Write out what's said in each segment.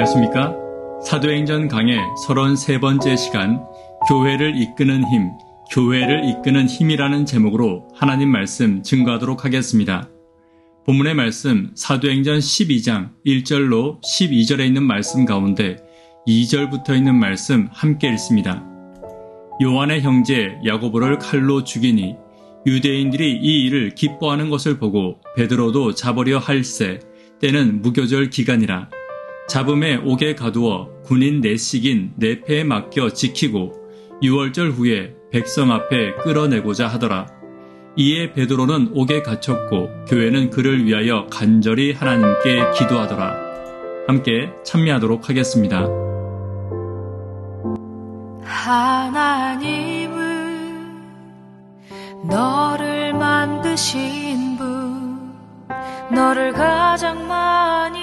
안녕하십니까? 사도행전 강의 33번째 시간, 교회를 이끄는 힘, 교회를 이끄는 힘이라는 제목으로 하나님 말씀 증거하도록 하겠습니다. 본문의 말씀 사도행전 12장 1절로 12절에 있는 말씀 가운데 2절부터 있는 말씀 함께 읽습니다. 요한의 형제 야고보를 칼로 죽이니 유대인들이 이 일을 기뻐하는 것을 보고 베드로도 잡으려 할세 때는 무교절 기간이라. 잡음에 옥에 가두어 군인 내식인 내패에 맡겨 지키고 6월절 후에 백성 앞에 끌어내고자 하더라. 이에 베드로는 옥에 갇혔고 교회는 그를 위하여 간절히 하나님께 기도하더라. 함께 찬미하도록 하겠습니다. 하나님은 너를 만드신 분, 너를 가장 많이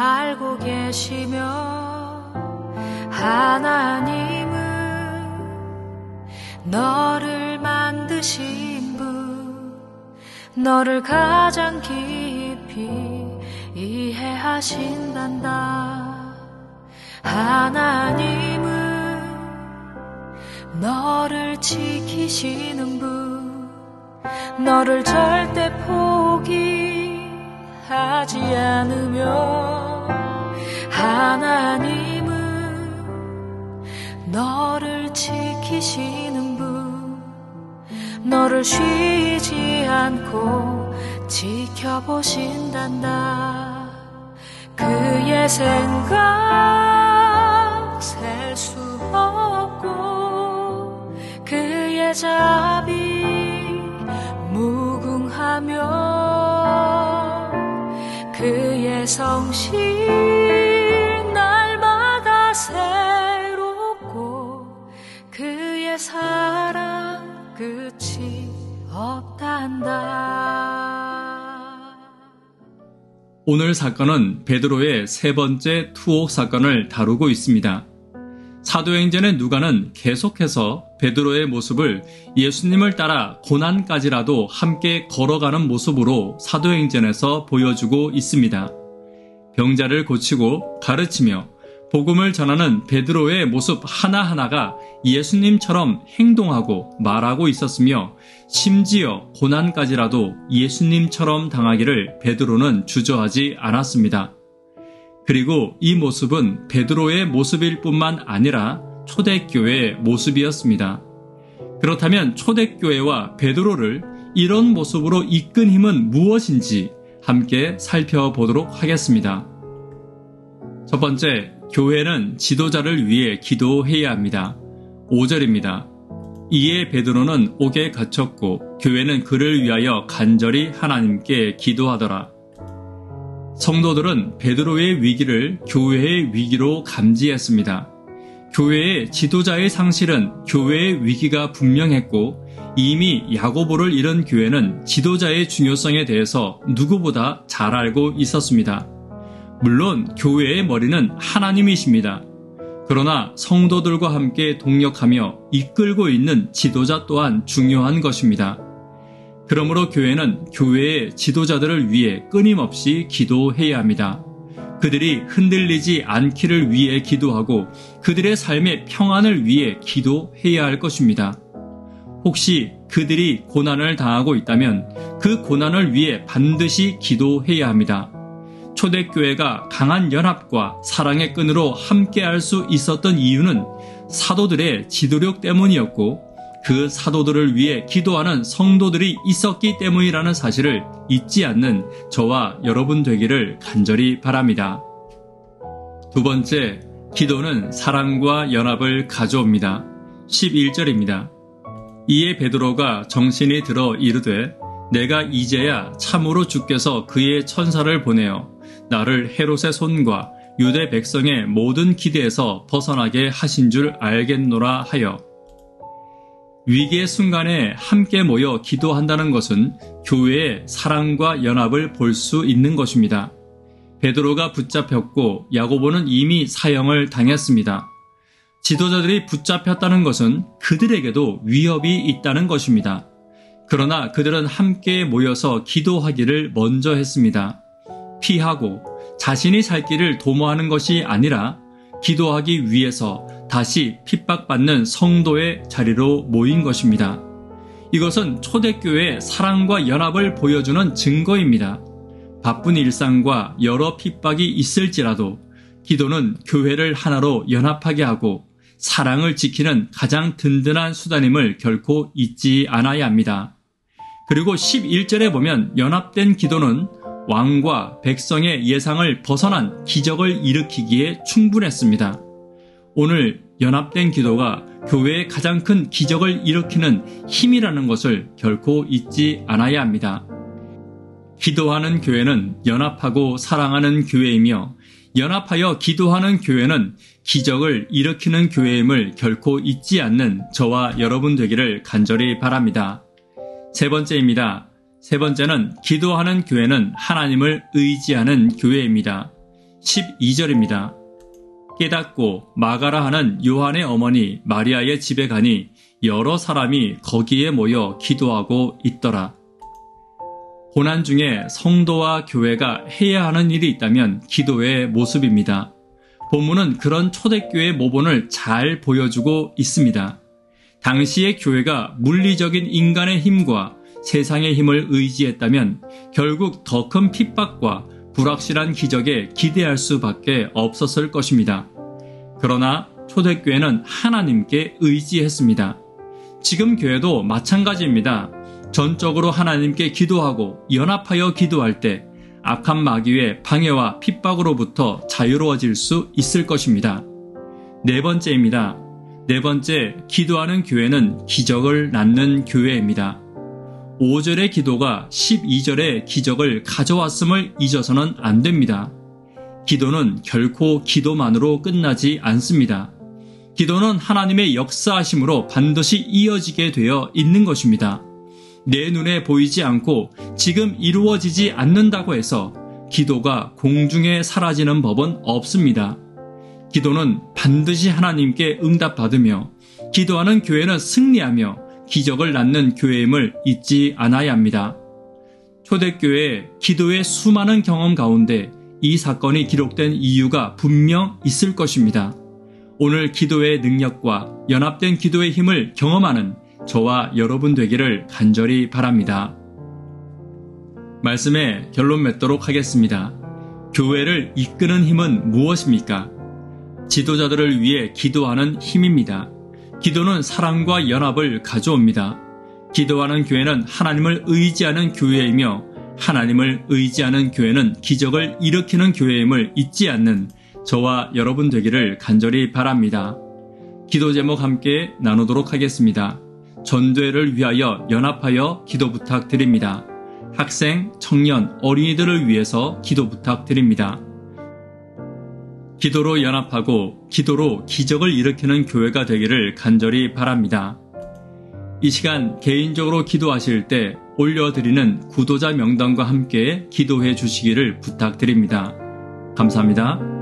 알고 계시며, 하나님은 너를 만드신 분, 너를 가장 깊이 이해하신단다. 하나님은 너를 지키시는 분, 너를 절대 포기하지 않으며, 하나님은 너를 지키시는 분, 너를 쉬지 않고 지켜보신단다. 그의 생각 셀 수 없고 그의 자비 무궁하며 그의 성실 날마다 새롭고 그의 사랑 끝이 없단다. 오늘 사건은 베드로의 세 번째 투옥 사건을 다루고 있습니다. 사도행전의 누가는 계속해서 베드로의 모습을 예수님을 따라 고난까지라도 함께 걸어가는 모습으로 사도행전에서 보여주고 있습니다. 병자를 고치고 가르치며 복음을 전하는 베드로의 모습 하나하나가 예수님처럼 행동하고 말하고 있었으며, 심지어 고난까지라도 예수님처럼 당하기를 베드로는 주저하지 않았습니다. 그리고 이 모습은 베드로의 모습일 뿐만 아니라 초대교회의 모습이었습니다. 그렇다면 초대교회와 베드로를 이런 모습으로 이끈 힘은 무엇인지 함께 살펴보도록 하겠습니다. 첫 번째, 교회는 지도자를 위해 기도해야 합니다. 5절입니다. 이에 베드로는 옥에 갇혔고 교회는 그를 위하여 간절히 하나님께 기도하더라. 성도들은 베드로의 위기를 교회의 위기로 감지했습니다. 교회의 지도자의 상실은 교회의 위기가 분명했고, 이미 야고보를 잃은 교회는 지도자의 중요성에 대해서 누구보다 잘 알고 있었습니다. 물론 교회의 머리는 하나님이십니다. 그러나 성도들과 함께 동력하며 이끌고 있는 지도자 또한 중요한 것입니다. 그러므로 교회는 교회의 지도자들을 위해 끊임없이 기도해야 합니다. 그들이 흔들리지 않기를 위해 기도하고 그들의 삶의 평안을 위해 기도해야 할 것입니다. 혹시 그들이 고난을 당하고 있다면 그 고난을 위해 반드시 기도해야 합니다. 초대교회가 강한 연합과 사랑의 끈으로 함께할 수 있었던 이유는 사도들의 지도력 때문이었고, 그 사도들을 위해 기도하는 성도들이 있었기 때문이라는 사실을 잊지 않는 저와 여러분 되기를 간절히 바랍니다. 두 번째, 기도는 사랑과 연합을 가져옵니다. 11절입니다. 이에 베드로가 정신이 들어 이르되 내가 이제야 참으로 주께서 그의 천사를 보내어 나를 헤롯의 손과 유대 백성의 모든 기대에서 벗어나게 하신 줄 알겠노라 하여. 위기의 순간에 함께 모여 기도한다는 것은 교회의 사랑과 연합을 볼 수 있는 것입니다. 베드로가 붙잡혔고 야고보는 이미 사형을 당했습니다. 지도자들이 붙잡혔다는 것은 그들에게도 위협이 있다는 것입니다. 그러나 그들은 함께 모여서 기도하기를 먼저 했습니다. 피하고 자신이 살 길을 도모하는 것이 아니라 기도하기 위해서 다시 핍박받는 성도의 자리로 모인 것입니다. 이것은 초대교회의 사랑과 연합을 보여주는 증거입니다. 바쁜 일상과 여러 핍박이 있을지라도 기도는 교회를 하나로 연합하게 하고 사랑을 지키는 가장 든든한 수단임을 결코 잊지 않아야 합니다. 그리고 11절에 보면 연합된 기도는 왕과 백성의 예상을 벗어난 기적을 일으키기에 충분했습니다. 오늘 연합된 기도가 교회의 가장 큰 기적을 일으키는 힘이라는 것을 결코 잊지 않아야 합니다. 기도하는 교회는 연합하고 사랑하는 교회이며 연합하여 기도하는 교회는 기적을 일으키는 교회임을 결코 잊지 않는 저와 여러분 되기를 간절히 바랍니다. 세 번째입니다. 세 번째는 기도하는 교회는 하나님을 의지하는 교회입니다. 12절입니다. 깨닫고 마가라 하는 요한의 어머니 마리아의 집에 가니 여러 사람이 거기에 모여 기도하고 있더라. 고난 중에 성도와 교회가 해야 하는 일이 있다면 기도의 모습입니다. 본문은 그런 초대교회 모본을 잘 보여주고 있습니다. 당시의 교회가 물리적인 인간의 힘과 세상의 힘을 의지했다면 결국 더 큰 핍박과 불확실한 기적에 기대할 수밖에 없었을 것입니다. 그러나 초대교회는 하나님께 의지했습니다. 지금 교회도 마찬가지입니다. 전적으로 하나님께 기도하고 연합하여 기도할 때 악한 마귀의 방해와 핍박으로부터 자유로워질 수 있을 것입니다. 네 번째입니다. 네 번째, 기도하는 교회는 기적을 낳는 교회입니다. 5절의 기도가 12절의 기적을 가져왔음을 잊어서는 안 됩니다. 기도는 결코 기도만으로 끝나지 않습니다. 기도는 하나님의 역사하심으로 반드시 이어지게 되어 있는 것입니다. 내 눈에 보이지 않고 지금 이루어지지 않는다고 해서 기도가 공중에 사라지는 법은 없습니다. 기도는 반드시 하나님께 응답받으며 기도하는 교회는 승리하며 기적을 낳는 교회임을 잊지 않아야 합니다. 초대교회의 기도의 수많은 경험 가운데 이 사건이 기록된 이유가 분명 있을 것입니다. 오늘 기도의 능력과 연합된 기도의 힘을 경험하는 저와 여러분 되기를 간절히 바랍니다. 말씀의 결론 맺도록 하겠습니다. 교회를 이끄는 힘은 무엇입니까? 지도자들을 위해 기도하는 힘입니다. 기도는 사랑과 연합을 가져옵니다. 기도하는 교회는 하나님을 의지하는 교회이며 하나님을 의지하는 교회는 기적을 일으키는 교회임을 잊지 않는 저와 여러분 되기를 간절히 바랍니다. 기도 제목 함께 나누도록 하겠습니다. 전도회를 위하여 연합하여 기도 부탁드립니다. 학생, 청년, 어린이들을 위해서 기도 부탁드립니다. 기도로 연합하고 기도로 기적을 일으키는 교회가 되기를 간절히 바랍니다. 이 시간 개인적으로 기도하실 때 올려드리는 구도자 명단과 함께 기도해 주시기를 부탁드립니다. 감사합니다.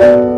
주